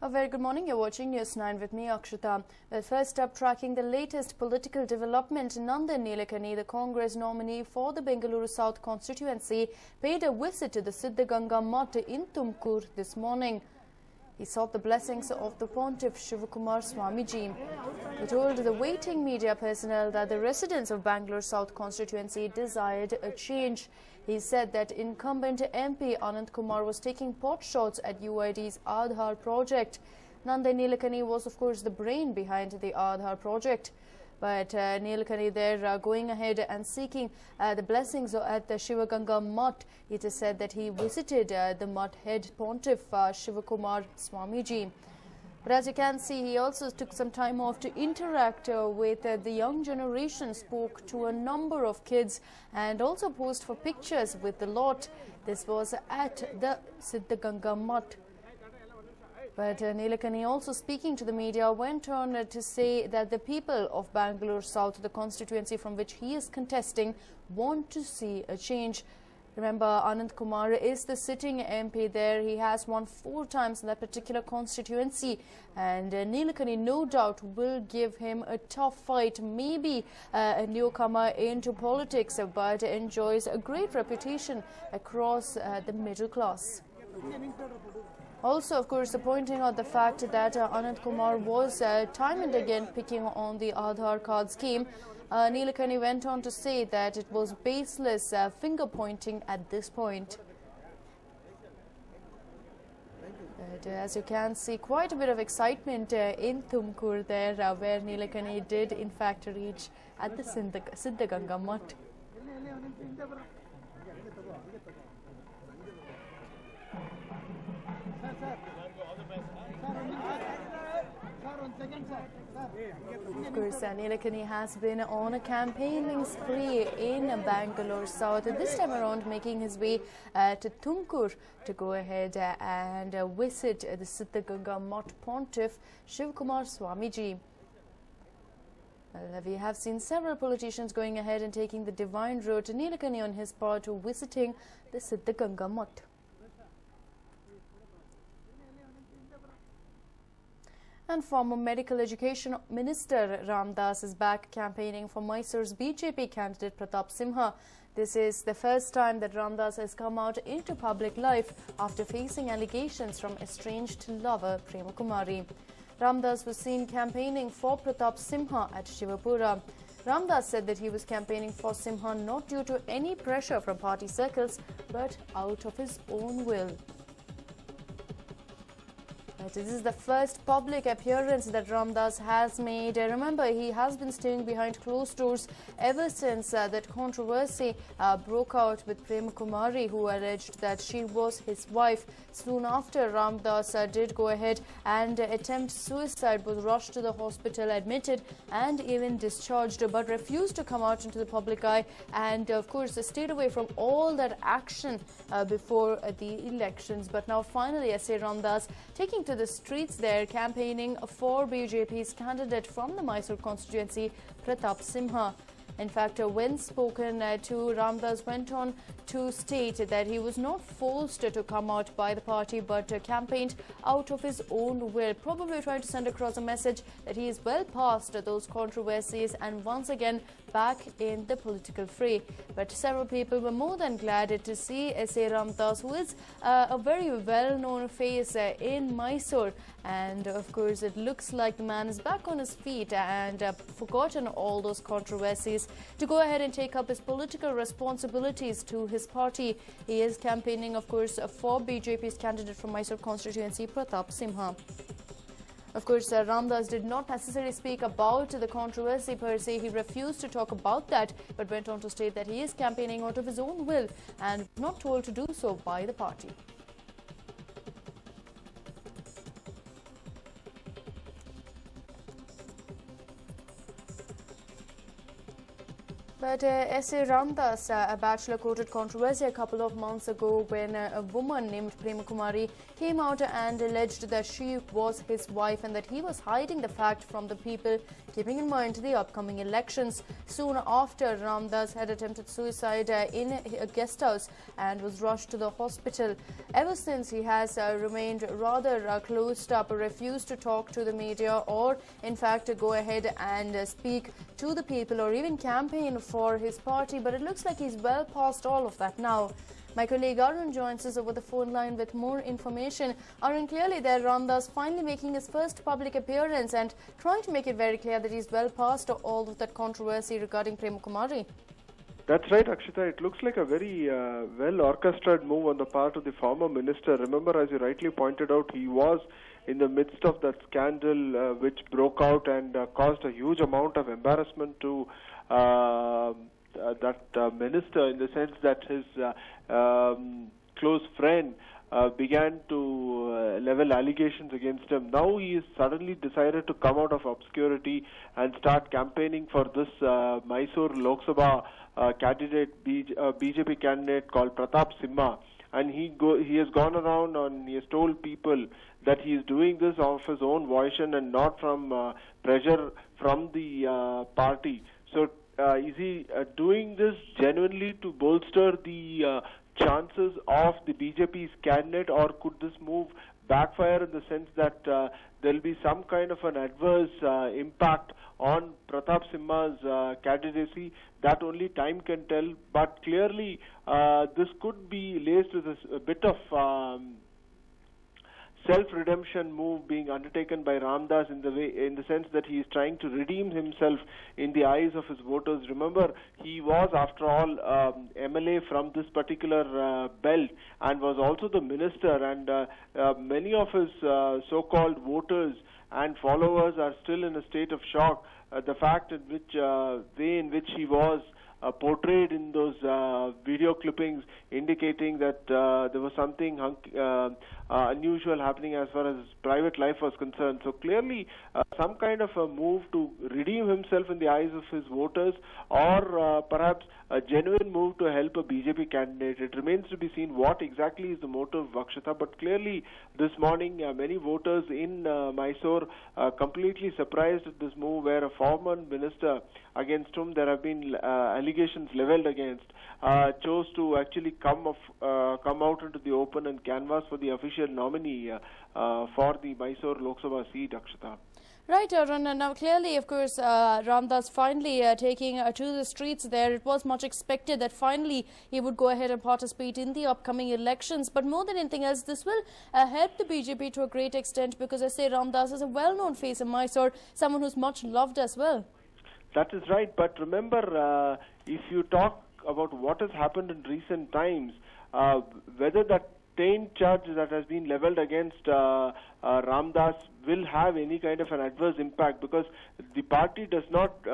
A very good morning. You're watching News9 with me, Akshita. Well, first up, tracking the latest political development, Nandan Nilekani, the Congress nominee for the Bengaluru South constituency, paid a visit to the Siddhaganga Mutt in Tumkur this morning. He sought the blessings of the Pontiff Shivakumar Swamiji. He told the waiting media personnel that the residents of Bangalore South constituency desired a change. He said that incumbent MP Anand Kumar was taking pot shots at UID's Aadhaar project. Nandan Nilekani was, of course, the brain behind the Aadhaar project. But Nilekani there going ahead and seeking the blessings at the Shivaganga Mutt. It is said that he visited the Mutt head Pontiff Shivakumar Swamiji. But as you can see, he also took some time off to interact with the young generation, spoke to a number of kids and also posed for pictures with the lot. This was at the Siddhaganga Mutt. But Nilekani, also speaking to the media, went on to say that the people of Bangalore South, the constituency from which he is contesting, want to see a change. Remember, Anand Kumar is the sitting MP there. He has won 4 times in that particular constituency. And Nilekani, no doubt, will give him a tough fight. Maybe a newcomer into politics, but enjoys a great reputation across the middle class. Also, of course, pointing out the fact that Anand Kumar was time and again picking on the Aadhaar card scheme, Nilekani went on to say that it was baseless finger-pointing at this point. But as you can see, quite a bit of excitement in Tumkur there, where Nilekani did in fact reach at the Siddhaganga Mutt. Of course, Nilekani has been on a campaigning spree in Bangalore South, this time around making his way to Tumkur to go ahead and visit the Siddhaganga Mutt Pontiff Shivakumar Swamiji. Well, we have seen several politicians going ahead and taking the divine road. Nilekani on his part visiting the Siddhaganga Mutt. And former Medical Education Minister Ramdas is back campaigning for Mysore's BJP candidate Pratap Simha. This is the first time that Ramdas has come out into public life after facing allegations from estranged lover Prema Kumari. Ramdas was seen campaigning for Pratap Simha at Shivapura. Ramdas said that he was campaigning for Simha not due to any pressure from party circles, but out of his own will. This is the first public appearance that Ramdas has made. Remember, he has been staying behind closed doors ever since that controversy broke out with Prema Kumari, who alleged that she was his wife. Soon after, Ramdas did go ahead and attempt suicide, was rushed to the hospital, admitted and even discharged, but refused to come out into the public eye and, of course, stayed away from all that action before the elections. But now finally, S.A. Ramdas taking to the streets there, campaigning for BJP's candidate from the Mysore constituency, Pratap Simha. In fact, when spoken to, Ramdas went on to state that he was not forced to come out by the party, but campaigned out of his own will, probably trying to send across a message that he is well past those controversies and once again back in the political fray. But several people were more than glad to see S.A. Ramdas, who is a very well-known face in Mysore. And of course, it looks like the man is back on his feet and forgotten all those controversies to go ahead and take up his political responsibilities to his party. He is campaigning, of course, for BJP's candidate from Mysore constituency, Pratap Simha. Of course, Ramdas did not necessarily speak about the controversy per se. He refused to talk about that, but went on to state that he is campaigning out of his own will and not told to do so by the party. But S.A. Ramdas, a bachelor quoted controversy a couple of months ago when a woman named Prema Kumari came out and alleged that she was his wife and that he was hiding the fact from the people, keeping in mind the upcoming elections. Soon after, Ramdas had attempted suicide in a guest house and was rushed to the hospital. Ever since, he has remained rather closed up, refused to talk to the media or, in fact, go ahead and speak to the people or even campaign for his party. But it looks like he's well past all of that now. My colleague Arun joins us over the phone line with more information. Arun, clearly there, Ramdas finally making his first public appearance and trying to make it very clear that he's well past all of that controversy regarding Prema Kumari. That's right, Akshita. It looks like a very well-orchestrated move on the part of the former minister. Remember, as you rightly pointed out, he was in the midst of that scandal which broke out and caused a huge amount of embarrassment to that minister, in the sense that his close friend began to level allegations against him. Now he has suddenly decided to come out of obscurity and start campaigning for this Mysore Lok Sabha candidate, BJP candidate called Pratap Simha. And he has gone around and he has told people that he is doing this of his own volition and not from pressure from the party. So is he doing this genuinely to bolster the chances of the BJP's candidate, or could this move backfire in the sense that there will be some kind of an adverse impact on Pratap Simha's candidacy? That only time can tell. But clearly, this could be laced with a bit of self-redemption move being undertaken by Ramdas in the sense that he is trying to redeem himself in the eyes of his voters. Remember, he was, after all, MLA from this particular belt and was also the minister, and many of his so-called voters and followers are still in a state of shock. The fact in which way in which he was portrayed in those video clippings, indicating that there was something unusual happening as far as his private life was concerned. So clearly some kind of a move to redeem himself in the eyes of his voters, or perhaps a genuine move to help a BJP candidate. It remains to be seen what exactly is the motive, Vakshita, but clearly this morning many voters in Mysore completely surprised at this move, where a former minister against whom there have been allegations leveled against chose to actually come out into the open and canvass for the official nominee for the Mysore Lok Sabha seat, Akshita. Right, Arun. Now, clearly, of course, Ramdas finally taking to the streets there. It was much expected that finally he would go ahead and participate in the upcoming elections. But more than anything else, this will help the BJP to a great extent, because I say Ramdas is a well-known face in Mysore, someone who's much loved as well. That is right. But remember, if you talk about what has happened in recent times, whether that taint charge that has been leveled against Ramdas will have any kind of an adverse impact, because the party does not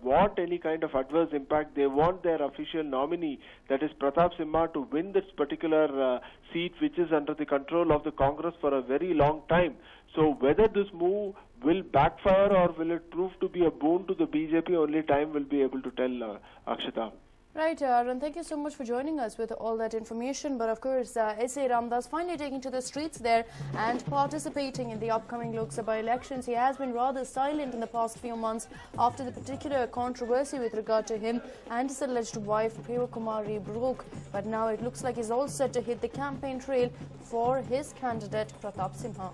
want any kind of adverse impact. They want their official nominee, that is Pratap Simha, to win this particular seat, which is under the control of the Congress for a very long time. So whether this move will backfire or will it prove to be a boon to the BJP, only time will be able to tell, Akshita. Right, Arun, thank you so much for joining us with all that information. But of course, S.A. Ramdas finally taking to the streets there and participating in the upcoming Lok Sabha elections. He has been rather silent in the past few months after the particular controversy with regard to him and his alleged wife, Prema Kumari, broke. But now it looks like he's all set to hit the campaign trail for his candidate, Pratap Simha.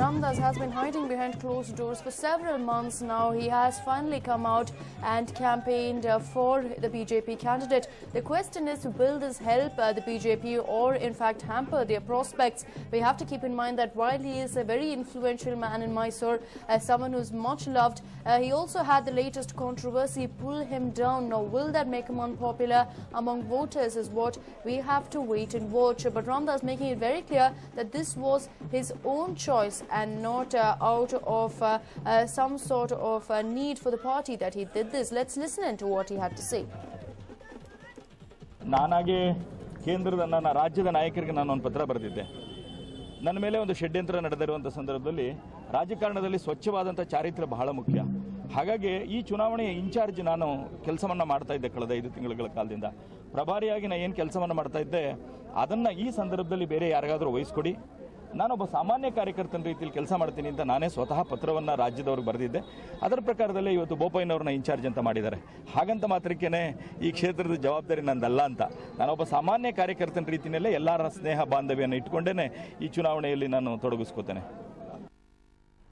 Ramdas has been hiding behind closed doors for several months now. He has finally come out and campaigned for the BJP candidate. The question is, will this help the BJP or in fact hamper their prospects? We have to keep in mind that while he is a very influential man in Mysore, as someone who's much loved, he also had the latest controversy pull him down. Now, will that make him unpopular among voters is what we have to wait and watch. But Ramdas making it very clear that this was his own choice and not out of some sort of need for the party that he did this. Let's listen to what he had to say. ನಾನಾಗೆ ಕೇಂದ್ರದ ನನ್ನ ರಾಜ್ಯದ ನಾಯಕರಿಗೆ ನಾನು ಒಂದು ಪತ್ರ ಬರೆದಿದ್ದೆ. ನನ್ನ ಮೇಲೆ ಒಂದು ಷಡ್ಯಂತ್ರ ನಡೆದಿರುವಂಥ ಸಂದರ್ಭದಲ್ಲಿ ರಾಜಕಾರಣದಲ್ಲಿ ಸ್ವಚ್ಛವಾದಂಥ ಚಾರಿತ್ರ್ಯ ಬಹಳ ಮುಖ್ಯ. ಹಾಗಾಗಿ ಈ ಚುನಾವಣೆಯ ಇನ್ಚಾರ್ಜ್ ನಾನು ಕೆಲಸವನ್ನು ಮಾಡ್ತಾ ಇದ್ದೆ ಕಳೆದ 5 ತಿಂಗಳ ಕಾಲದಿಂದ. ಪ್ರಭಾರಿಯಾಗಿ ನಾನು ಏನು ಕೆಲಸವನ್ನು ಮಾಡ್ತಾ ಇದ್ದೆ ಅದನ್ನು ಈ ಸಂದರ್ಭದಲ್ಲಿ ಬೇರೆ ಯಾರಿಗಾದರೂ ವಹಿಸ್ಕೊಡಿ, ನಾನೊಬ್ಬ ಸಾಮಾನ್ಯ ಕಾರ್ಯಕರ್ತನ ರೀತಿಯಲ್ಲಿ ಕೆಲಸ ಮಾಡ್ತೀನಿ ಅಂತ ನಾನೇ ಸ್ವತಃ ಪತ್ರವನ್ನು ರಾಜ್ಯದವ್ರಿಗೆ ಬರೆದಿದ್ದೆ. ಅದರ ಪ್ರಕಾರದಲ್ಲೇ ಇವತ್ತು ಬೋಪಯ್ಯನವ್ರನ್ನ ಇನ್ಚಾರ್ಜ್ ಅಂತ ಮಾಡಿದ್ದಾರೆ. ಹಾಗಂತ ಮಾತ್ರಕ್ಕೇ ಈ ಕ್ಷೇತ್ರದ ಜವಾಬ್ದಾರಿ ನಂದಲ್ಲ ಅಂತ, ನಾನೊಬ್ಬ ಸಾಮಾನ್ಯ ಕಾರ್ಯಕರ್ತನ ರೀತಿಯಲ್ಲೇ ಎಲ್ಲರ ಸ್ನೇಹ ಬಾಂಧವ್ಯವನ್ನು ಇಟ್ಕೊಂಡೇ ಈ ಚುನಾವಣೆಯಲ್ಲಿ ನಾನು ತೊಡಗಿಸ್ಕೋತೇನೆ.